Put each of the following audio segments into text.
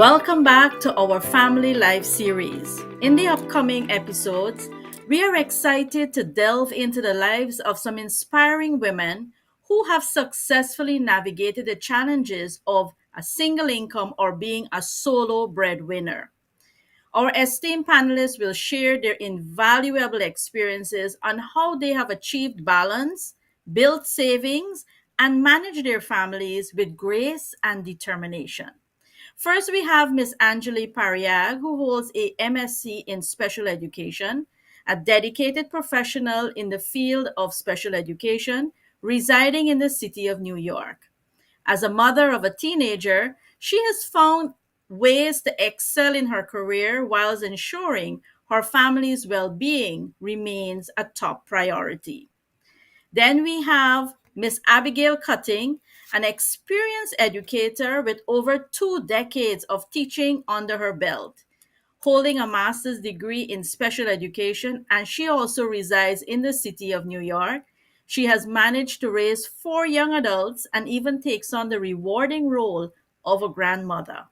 Welcome back to our Family Life series. In the upcoming episodes, we are excited to delve into the lives of some inspiring women who have successfully navigated the challenges of a single income or being a solo breadwinner. Our esteemed panelists will share their invaluable experiences on how they have achieved balance, built savings, and managed their families with grace and determination. First, we have Miss Angeli Pariag, who holds a MSc in Special Education, a dedicated professional in the field of special education, residing in the city of New York. As a mother of a teenager, she has found ways to excel in her career whilst ensuring her family's well being remains a top priority. Then we have Miss Abigail Cutting, an experienced educator with over 2 decades of teaching under her belt, holding a master's degree in special education, and she also resides in the city of New York. She has managed to raise 4 young adults and even takes on the rewarding role of a grandmother.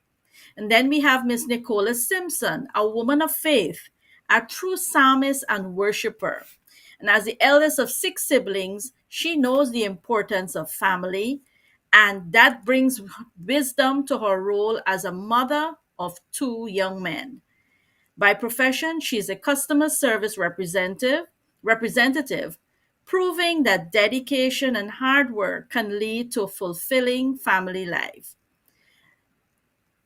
And then we have Miss Nicola Simpson, a woman of faith, a true psalmist and worshiper. And as the eldest of 6 siblings, she knows the importance of family, and that brings wisdom to her role as a mother of 2 young men. By profession, she is a customer service representative, proving that dedication and hard work can lead to a fulfilling family life.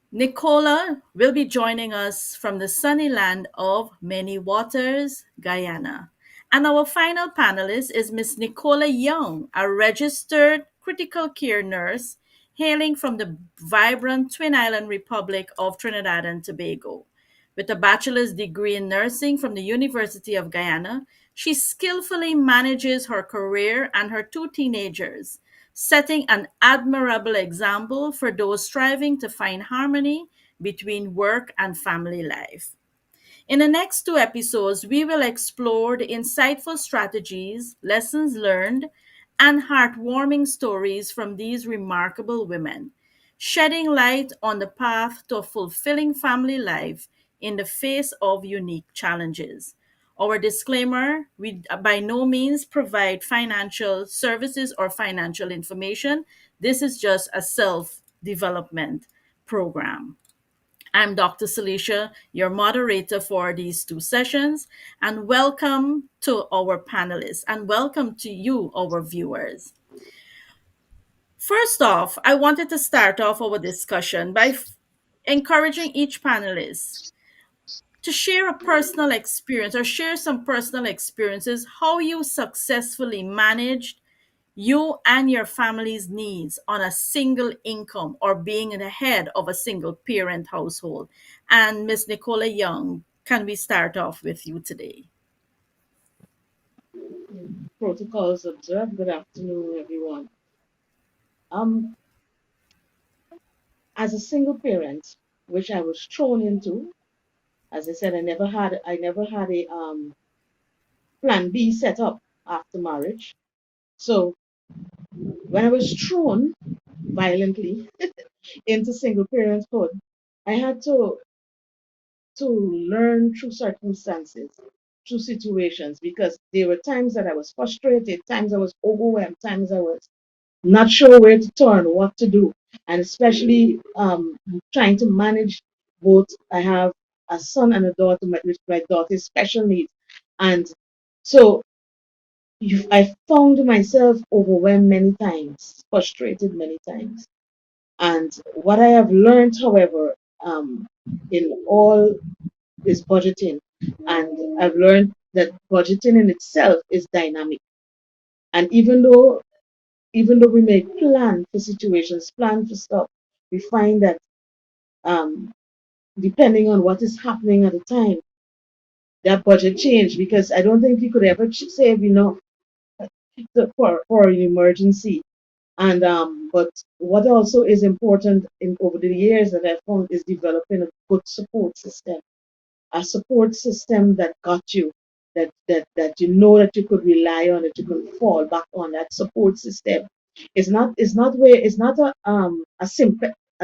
Nicola will be joining us from the sunny land of Many Waters, Guyana. And our final panelist is Miss Nicola Young, a registered critical care nurse hailing from the vibrant Twin Island Republic of Trinidad and Tobago. With a bachelor's degree in nursing from the University of Guyana, she skillfully manages her career and her 2 teenagers, setting an admirable example for those striving to find harmony between work and family life. In the next 2 episodes, we will explore the insightful strategies, lessons learned, and heartwarming stories from these remarkable women, shedding light on the path to a fulfilling family life in the face of unique challenges. Our disclaimer: we by no means provide financial services or financial information. This is just a self development program. I'm Dr. Celicia, your moderator for these 2 sessions, and welcome to our panelists and welcome to you, our viewers. First off, I wanted to start off our discussion by encouraging each panelist to share a personal experience or share some personal experiences how you successfully managed you and your family's needs on a single income or being the head of a single parent household. And Miss Nicola Young, can we start off with you today? Protocols observed. Good afternoon, everyone. Um, as a single parent, which I was thrown into, as I said, I never had a plan B set up after marriage. So when I was thrown violently into single parenthood, I had to learn through circumstances, through situations, because there were times that I was frustrated, times I was overwhelmed, times I was not sure where to turn, what to do, and especially trying to manage both. I have a son and a daughter, with my daughter's special needs, and so I found myself overwhelmed many times, frustrated many times. And what I have learned, however, in all is budgeting, and I've learned that budgeting in itself is dynamic. And even though we may plan for situations, plan for stuff, we find that um, depending on what is happening at the time, that budget change, because I don't think you could ever save enough for an emergency. And but what also is important in over the years that I found is developing a good support system, a support system that got you, that you know that you could rely on, that you could fall back on. That support system is not a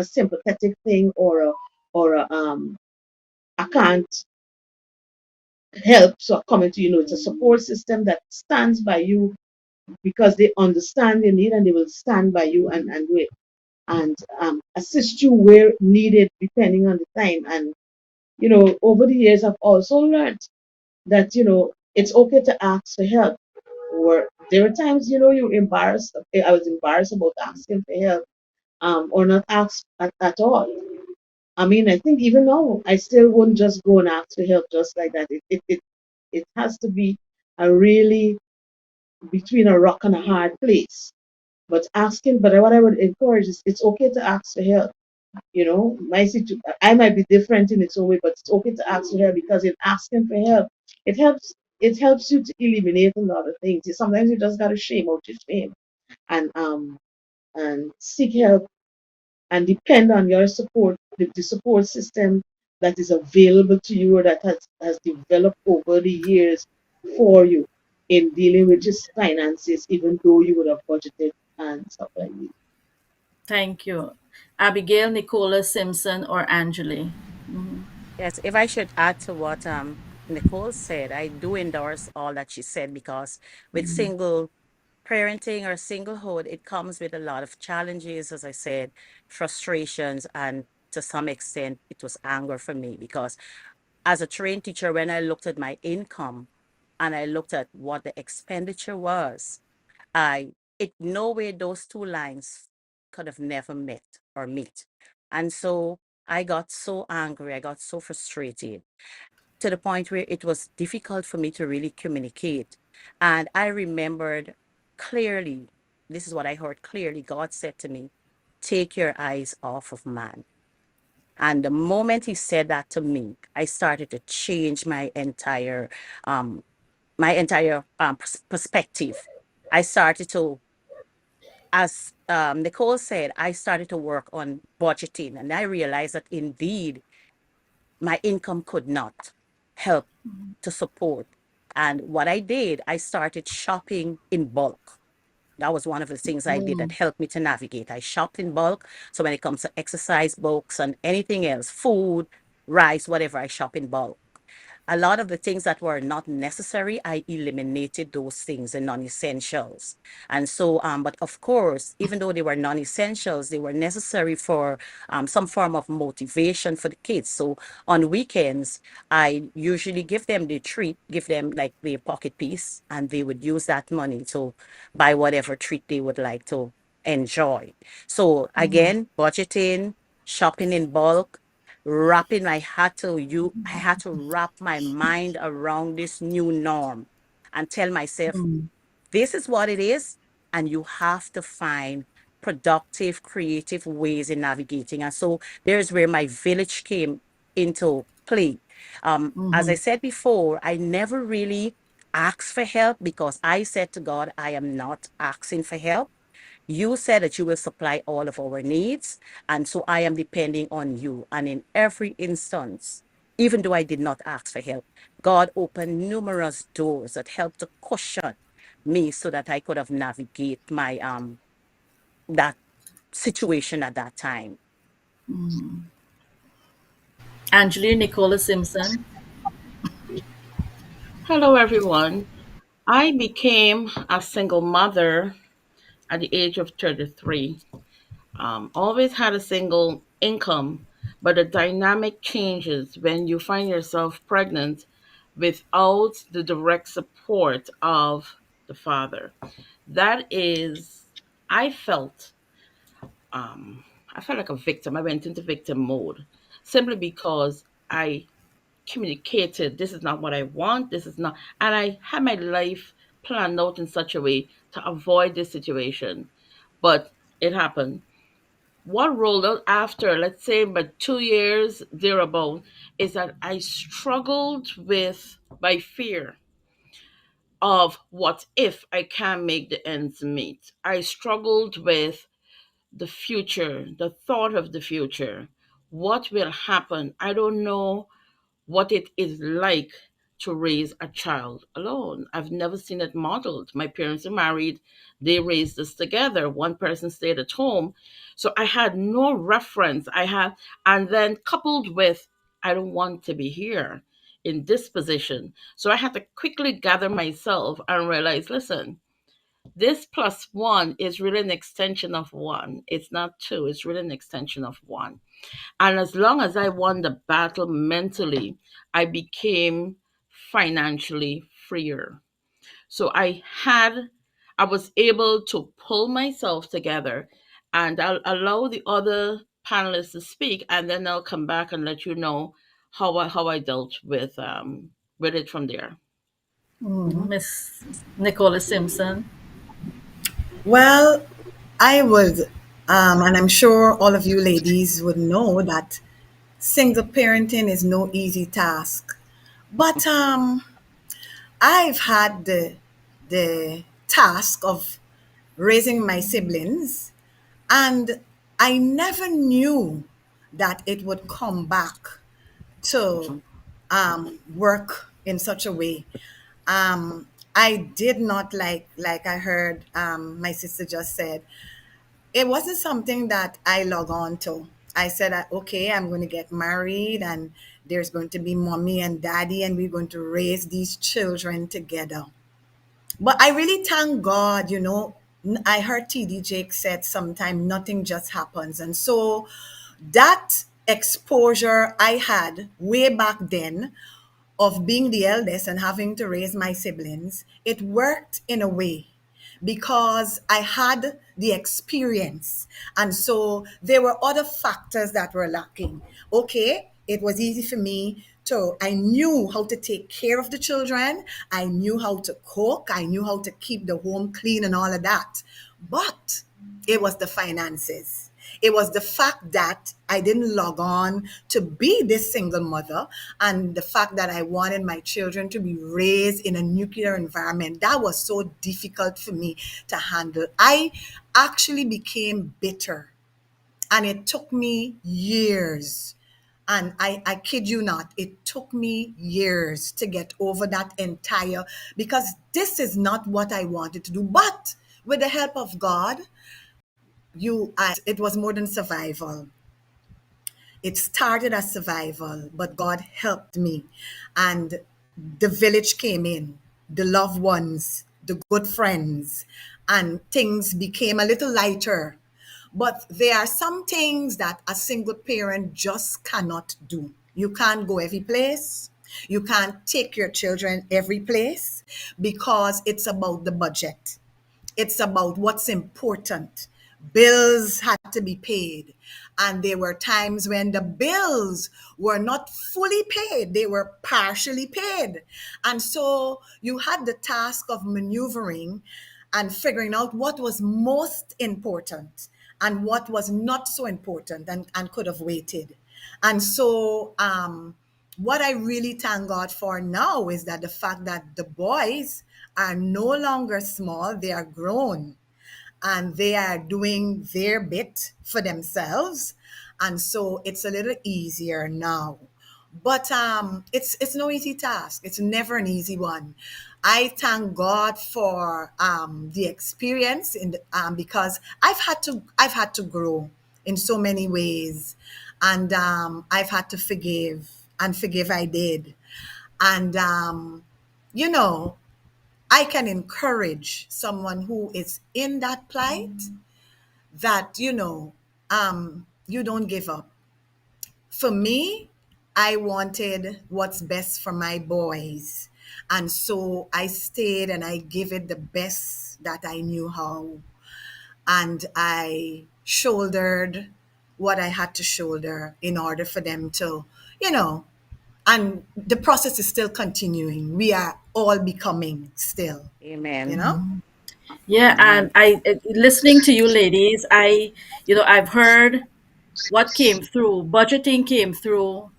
sympathetic thing, or or I can't help, so coming to you know it's a support system that stands by you because they understand your need and they will stand by you and do it and assist you where needed depending on the time. And over the years I've also learned that it's okay to ask for help. Or there were times you're embarrassed. I was embarrassed about asking for help, or not ask at all. I mean, I think even now I still wouldn't just go and ask for help just like that. It has to be a really between a rock and a hard place. But what I would encourage is it's okay to ask for help. I might be different in its own way, but it's okay to ask for help because in asking for help, it helps. It helps you to eliminate a lot of things. Sometimes you just gotta shame out your shame and seek help and depend on your support, the support system that is available to you or that has developed over the years for you in dealing with just finances, even though you would have budgeted and stuff like that. Thank you. Abigail, Nicola, Simpson, or Angeli? Mhm. Yes, if I should add to what Nicole said, I do endorse all that she said because with single parenting or singlehood, it comes with a lot of challenges, as I said, frustrations, and to some extent, it was anger for me because as a trained teacher, when I looked at my income and I looked at what the expenditure was, I it no way those two lines could have never met or meet. And so I got so angry, I got so frustrated to the point where it was difficult for me to really communicate. And I remembered clearly, this is what I heard clearly. God said to me, take your eyes off of man. And the moment he said that to me, I started to change um, my entire perspective. I started to, as Nicole said, I started to work on budgeting, and I realized that indeed my income could not help to support. And what I did, I started shopping in bulk. That was one of the things I did that Mm, helped me to navigate. I shopped in bulk. So when it comes to exercise books and anything else, food, rice, whatever, I shop in bulk. A lot of the things that were not necessary, I eliminated those things, the non-essentials. And so, but of course, even though they were non-essentials, they were necessary for some form of motivation for the kids. So on weekends, I usually give them the treat, give them like the pocket piece, and they would use that money to buy whatever treat they would like to enjoy. So mhm, again, budgeting, shopping in bulk, wrapping I had to wrap my mind around this new norm and tell myself mm, this is what it is, and you have to find productive creative ways in navigating. And so there's where my village came into play. As I mhm, said before, I never really asked for help because I said to God, I am not asking for help. You said that you will supply all of our needs. And so I am depending on you. And in every instance, even though I did not ask for help, God opened numerous doors that helped to cushion me so that I could have navigate my that situation at that time. mhm. Angeli, Nicola, Simpson. Hello, everyone. I became a single mother at the age of 33. Always had a single income, but the dynamic changes when you find yourself pregnant without the direct support of the father. That is, I felt, I felt like a victim. I went into victim mode simply because I communicated this is not what I want, this is not, and I had my life planned out in such a way to avoid this situation. But it happened. What rolled out after, let's say, about 2 years thereabout, is that I struggled with my fear of what if I can't make the ends meet. I struggled with the future, the thought of the future. What will happen? I don't know what it is like to raise a child alone. I've never seen it modeled. My parents are married, they raised us together. One person stayed at home. So I had no reference. And then coupled with, I don't want to be here in this position. So I had to quickly gather myself and realize, listen, this plus one is really an extension of one. It's not two, it's really an extension of one. And as long as I won the battle mentally, I became financially freer. So I was able to pull myself together, and I'll allow the other panelists to speak, and then I'll come back and let you know how I dealt with it from there. Miss Nicola Simpson. Well, I would, and I'm sure all of you ladies would know that single parenting is no easy task. But I've had the task of raising my siblings, and I never knew that it would come back to work in such a way. I did not like I heard my sister just said. It wasn't something that I log on to. I said, okay, I'm going to get married and there's going to be mommy and daddy and we're going to raise these children together. But I really thank God, I heard TD Jake said sometime nothing just happens. And so that exposure I had way back then of being the eldest and having to raise my siblings, it worked in a way because I had the experience. And so there were other factors that were lacking. Okay, it was easy for me to, I knew how to take care of the children. I knew how to cook. I knew how to keep the home clean and all of that. But it was the finances. It was the fact that I didn't log on to be this single mother and the fact that I wanted my children to be raised in a nuclear environment. That was so difficult for me to handle. I actually became bitter and it took me years. And I kid you not, it took me years to get over that entire, because this is not what I wanted to do. But with the help of God, it was more than survival. It started as survival, but God helped me. And the village came in, the loved ones, the good friends, and things became a little lighter. But there are some things that a single parent just cannot do. You can't go every place. You can't take your children every place because it's about the budget. It's about what's important. Bills had to be paid. And there were times when the bills were not fully paid, they were partially paid. And so you had the task of maneuvering and figuring out what was most important and what was not so important and could have waited. And so, what I really thank God for now is that the fact that the boys are no longer small, they are grown and they are doing their bit for themselves. And so it's a little easier now. But it's no easy task. It's never an easy one. I thank God for the experience because I've had to grow in so many ways, and I've had to forgive, and forgive I did, and you know I can encourage someone who is in that plight that, you don't give up. For me, I wanted what's best for my boys. And so I stayed and I gave it the best that I knew how. And I shouldered what I had to shoulder in order for them to, you know, and the process is still continuing. We are all becoming still, you Amen. know? Yeah, and Amen. listening to you ladies, I've heard what came through. Budgeting came through.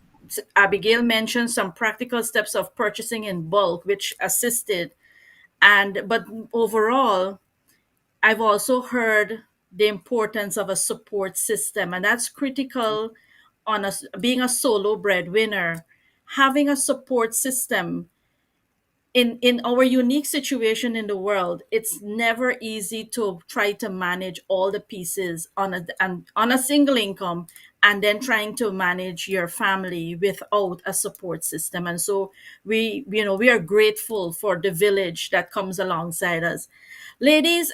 Abigail mentioned some practical steps of purchasing in bulk, which assisted. But overall, I've also heard the importance of a support system, and that's critical on being a solo breadwinner. Having a support system, in our unique situation in the world, it's never easy to try to manage all the pieces on a single income, and then trying to manage your family without a support system. And so we are grateful for the village that comes alongside us. Ladies,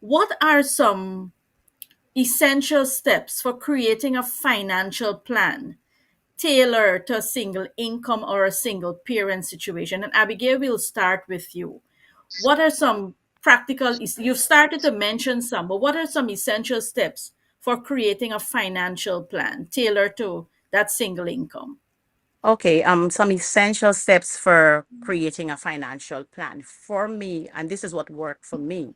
what are some essential steps for creating a financial plan tailored to a single income or a single parent situation? And Abigail, we'll start with you. What are some you've started to mention some, but what are some essential steps for creating a financial plan tailored to that single income? Okay, some essential steps for creating a financial plan for me, and this is what worked for me.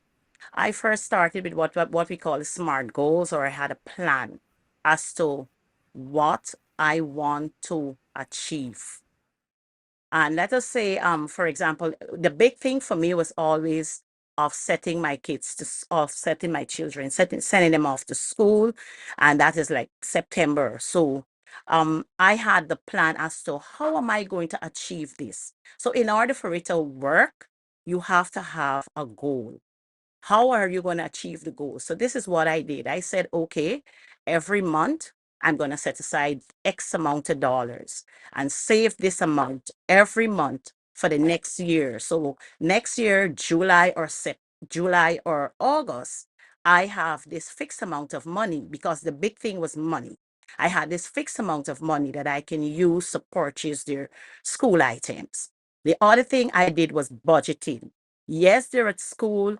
I first started with what we call SMART goals, or I had a plan as to what I want to achieve. And let us say, for example, the big thing for me was always offsetting my kids offsetting my children, sending them off to school, and that is like September. So, I had the plan as to how am I going to achieve this. So, in order for it to work, you have to have a goal. How are you going to achieve the goal? So this is what I did. I said, okay, every month I'm going to set aside X amount of dollars and save this amount every month for the next year. So next year, July or August, I have this fixed amount of money, because the big thing was money. I had this fixed amount of money that I can use to purchase their school items. The other thing I did was budgeting. Yes, they're at school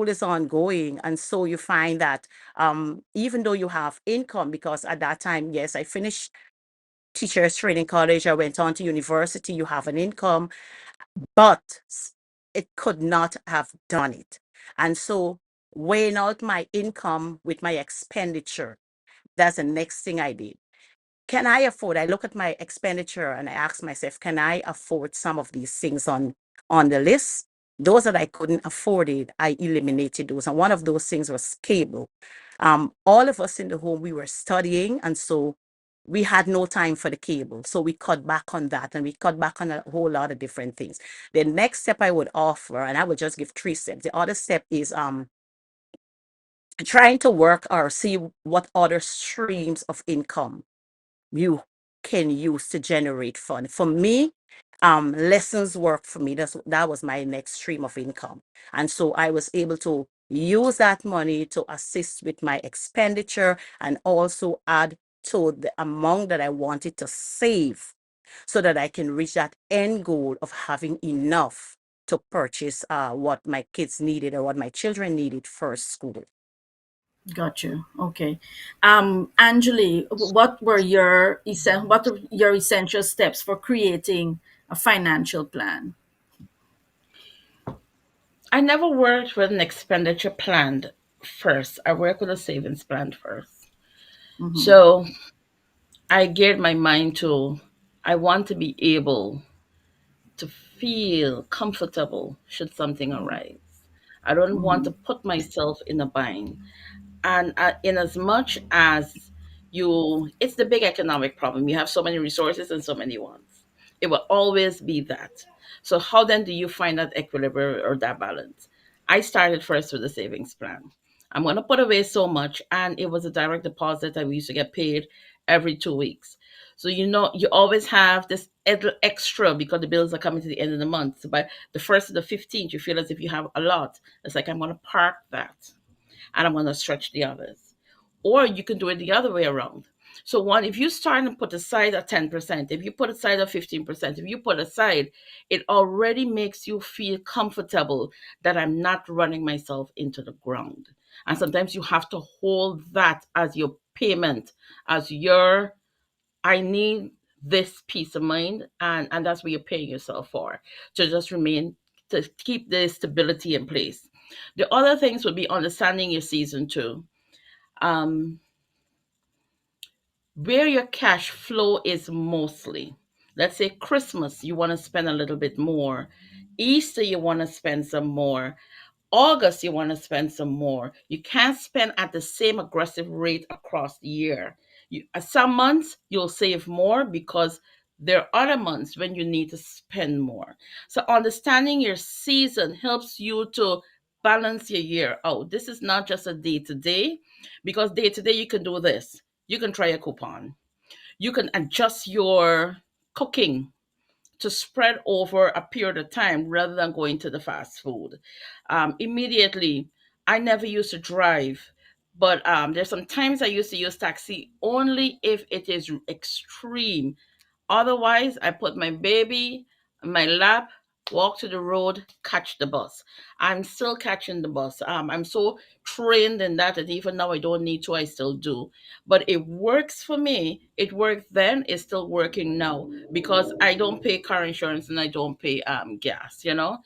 is ongoing, and so you find that, even though you have income, because at that time, yes, I finished teachers training college, I went on to university, you have an income, but it could not have done it. And so, weighing out my income with my expenditure, that's the next thing I did. Can I afford? I look at my expenditure and I ask myself, can I afford some of these things on the list? Those that I couldn't afford it, I eliminated those. And one of those things was cable. All of us in the home, we were studying, and so we had no time for the cable. So we cut back on that, and we cut back on a whole lot of different things. The next step I would offer, and I would just give three steps. The other step is trying to work or see what other streams of income you can use to generate fun. For me, lessons work for me. That was my next stream of income. And so I was able to use that money to assist with my expenditure and also add to the amount that I wanted to save, so that I can reach that end goal of having enough to purchase what my kids needed or what my children needed for school. Got you. Okay. Angeli, what are your essential steps for creating a financial plan? I never worked with an expenditure plan first. I worked with a savings plan first. Mm-hmm. So I geared my mind to, I want to be able to feel comfortable should something arise. I don't want Mm-hmm. to put myself in a bind. And in as much as it's the big economic problem. You have so many resources and so many wants. It will always be that. So how then do you find that equilibrium or that balance? I started first with a savings plan. I'm going to put away so much, and it was a direct deposit that we used to get paid every 2 weeks. So you always have this extra because the bills are coming to the end of the month. So by the first to the 15th, you feel as if you have a lot. It's like, I'm going to park that and I'm going to stretch the others. Or you can do it the other way around. So one, if you start and put aside a 10%, if you put aside a 15%, if you put aside, it already makes you feel comfortable that I'm not running myself into the ground. And sometimes you have to hold that as your payment, as your, I need this peace of mind, and that's what you're paying yourself for, to just remain, to keep the stability in place. The other things would be understanding your season too. Um, where your cash flow is mostly. Let's say Christmas, you want to spend a little bit more. Easter, you want to spend some more. August, you want to spend some more. You can't spend at the same aggressive rate across the year. Some months you'll save more because There are other months when you need to spend more. So understanding your season helps you to balance your year out. This is not just a day to day, because day to day you can do this. You can try a coupon. You can adjust your cooking to spread over a period of time rather than going to the fast food. Immediately, I never used to drive, but there's some times I used to use taxi only if it is extreme. Otherwise, I put my baby in my lap, walk to the road, catch the bus. I'm still catching the bus. I'm so trained in that that even now I don't need to, I still do. But it works for me. It worked then, it's still working now because I don't pay car insurance and I don't pay gas, you know?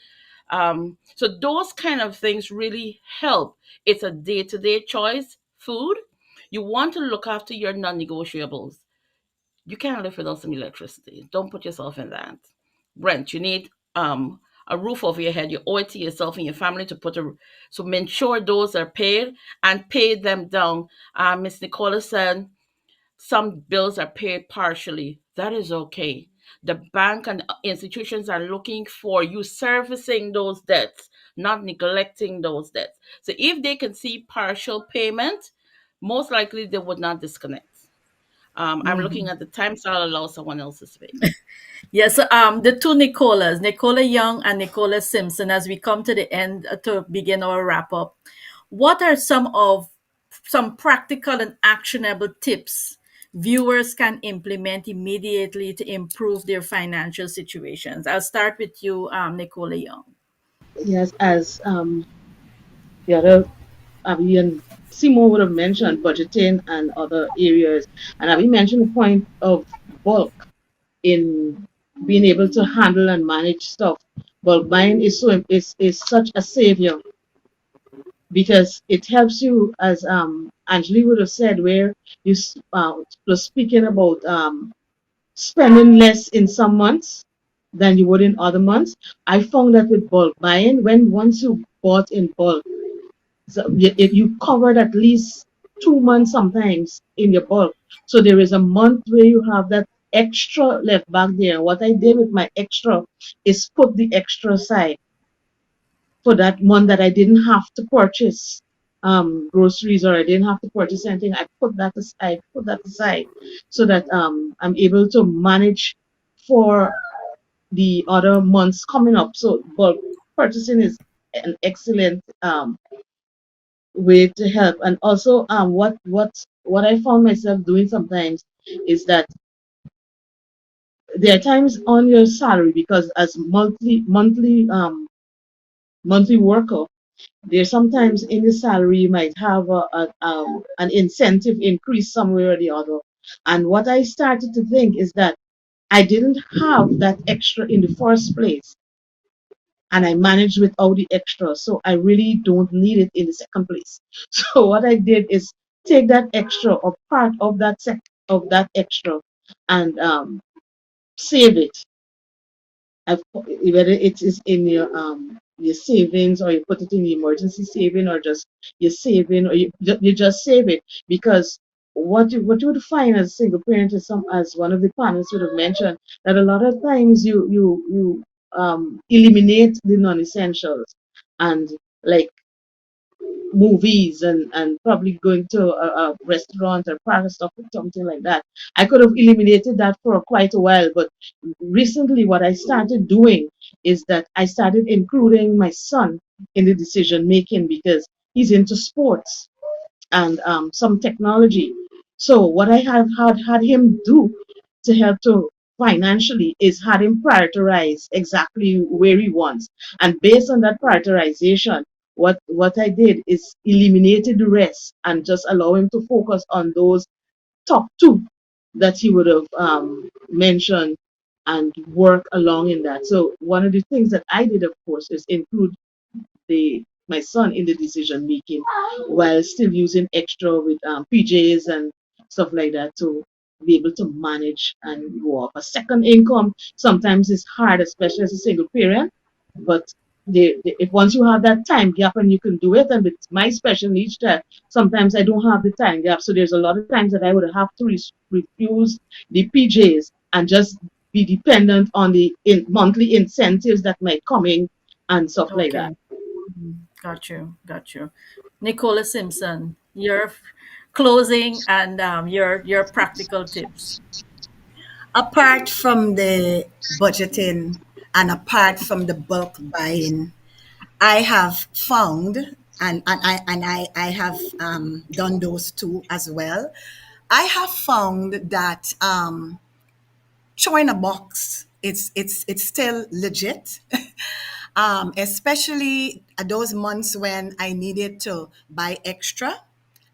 So those kind of things really help. It's a day to day choice. Food, you want to look after your non negotiables. You can't live without some electricity. Don't put yourself in that. Rent, you need a roof over your head. You owe it to yourself and your family to put a so make sure those are paid and pay them down. Miss Nicola said some bills are paid partially. That is okay. The bank and institutions are looking for you servicing those debts, not neglecting those debts. So if they can see partial payment, most likely they would not disconnect. I'm looking at the time, so I'll allow someone else to speak. Yes, the two Nicolas, Nicola Young and Nicola Simpson, as we come to the end to begin our wrap up, what are some practical and actionable tips viewers can implement immediately to improve their financial situations? I'll start with you, Nicola Young. Yes, as the other Abby and Simo would have mentioned budgeting and other areas, and Abby mentioned the point of bulk in being able to handle and manage stuff. Bulk buying is such a savior because it helps you, as Angeli would have said, where you was speaking about spending less in some months than you would in other months. I found that with bulk buying, when once you bought in bulk, so you covered at least 2 months sometimes in your bulk. So there is a month where you have that extra left back there. What I did with my extra is put the extra aside for that month that I didn't have to purchase groceries or I didn't have to purchase anything. I put that aside so that I'm able to manage for the other months coming up. So bulk purchasing is an excellent way to help. And also what I found myself doing sometimes is that there are times on your salary, because as monthly worker, there's sometimes in the salary you might have an incentive increase somewhere or the other. And what I started to think is that I didn't have that extra in the first place, and I managed without the extra. So I really don't need it in the second place. So what I did is take that extra or part of that extra and save it. Whether it is in your savings, or you put it in the emergency saving, or just your saving, or you just save it. Because what you would find as a single parent is, some as one of the panelists would have mentioned, that a lot of times you eliminate the non-essentials, and like movies and probably going to a restaurant or park stuff or something like that. I could have eliminated that for quite a while, but recently what I started doing is that I started including my son in the decision making, because he's into sports and some technology. So what I have had him do to help to financially is had him prioritize exactly where he wants. And based on that prioritization, what I did is eliminated the rest and just allow him to focus on those top two that he would have mentioned and work along in that. So one of the things that I did, of course, is include my son in the decision making, while still using extra with PJs and stuff like that to be able to manage and go up. A second income sometimes is hard, especially as a single parent, but if once you have that time gap and you can do it, and with my special needs child, sometimes I don't have the time gap. So there's a lot of times that I would have to refuse the PJs and just be dependent on the monthly incentives that might come in and stuff like that. Okay. Got you. Got you. Nicola Simpson, your closing and your practical tips. Apart from the budgeting and apart from the bulk buying, I have found, and I have done those two as well. I have found that throwing a box, it's still legit. Especially those months when I needed to buy extra.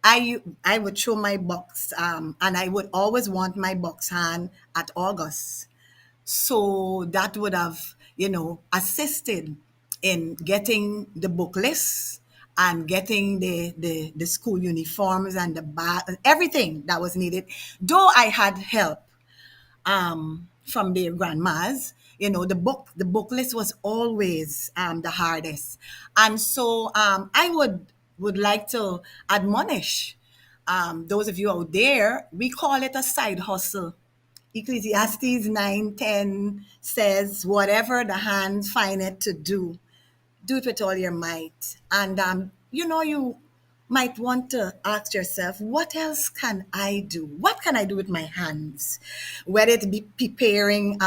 I would throw my box, and I would always want my box hand at August. So that would have, assisted in getting the book lists and getting the school uniforms and the bag, everything that was needed. Though I had help from their grandmas, the book list was always the hardest. And so I would like to admonish those of you out there. We call it a side hustle. Ecclesiastes 9:10 says, whatever the hands find it to do it with all your might. And you might want to ask yourself, what else can I do? What can I do with my hands? Whether it be preparing,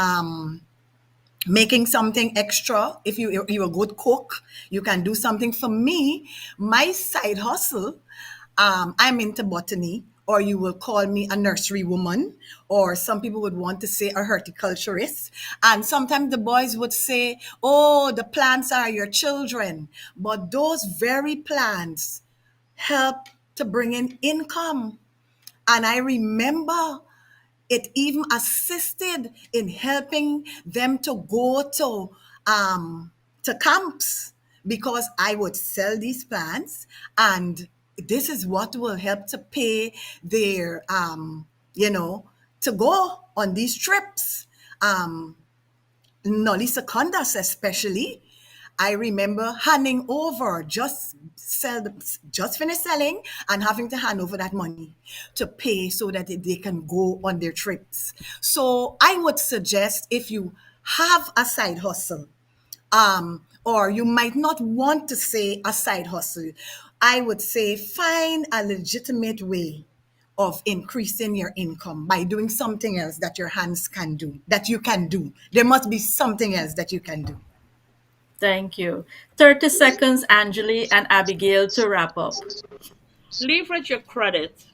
making something extra. If you're a good cook, you can do something. For me, my side hustle, I'm into botany, or you will call me a nursery woman, or some people would want to say a horticulturist. And sometimes the boys would say, oh, the plants are your children. But those very plants help to bring in income. And I remember it even assisted in helping them to go to camps, because I would sell these plants, and this is what will help to pay their you know to go on these trips. Nolly Secundas especially, I remember handing over, just finish selling and having to hand over that money to pay so that they can go on their trips. So I would suggest, if you have a side hustle, or you might not want to say a side hustle, I would say find a legitimate way of increasing your income by doing something else that your hands can do, that you can do. There must be something else that you can do. Thank you. 30 seconds, Angeli and Abigail, to wrap up. Leverage your credit.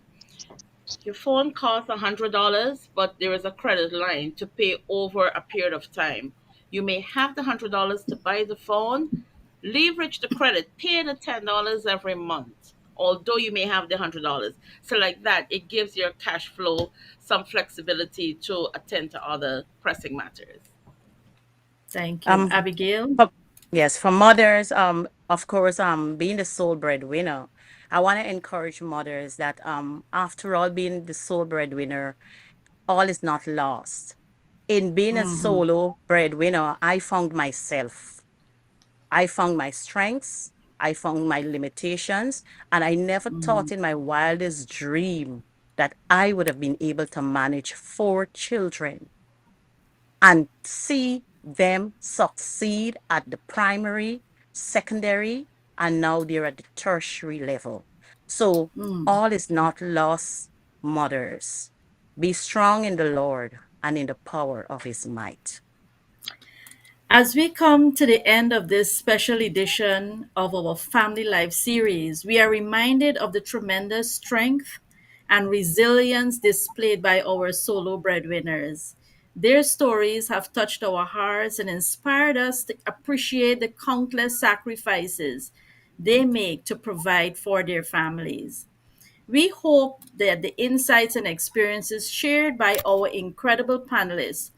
Your phone costs $100, but there is a credit line to pay over a period of time. You may have the $100 to buy the phone. Leverage the credit. Pay the $10 every month, although you may have the $100. So, like that, it gives your cash flow some flexibility to attend to other pressing matters. Thank you. Um, Abigail? for, yes, for mothers, of course, being the sole breadwinner, I want to encourage mothers that, after all, being the sole breadwinner, all is not lost. In being a Mhm. solo breadwinner, I found myself. I found my strengths. I found my limitations. And I never thought in my wildest dream that I would have been able to manage 4 children and see them succeed at the primary, secondary, and now they're at the tertiary level. So Mm. all is not lost, mothers. Be strong in the Lord and in the power of his might. As we come to the end of this special edition of our Family Life series, we are reminded of the tremendous strength and resilience displayed by our solo breadwinners. Their stories have touched our hearts and inspired us to appreciate the countless sacrifices they make to provide for their families. We hope that the insights and experiences shared by our incredible panelists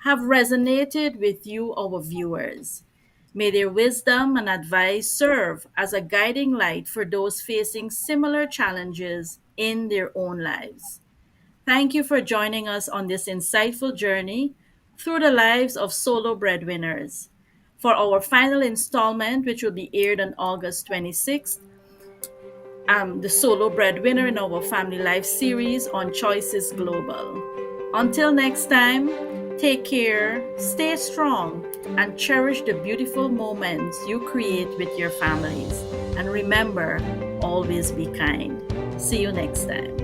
have resonated with you, our viewers. May their wisdom and advice serve as a guiding light for those facing similar challenges in their own lives. Thank you for joining us on this insightful journey through the lives of solo breadwinners. For our final installment, which will be aired on August 26th, the solo breadwinner in our family life series on Choices Global. Until next time, Take care, stay strong, and cherish the beautiful moments you create with your families. And remember, always be kind. See you next time.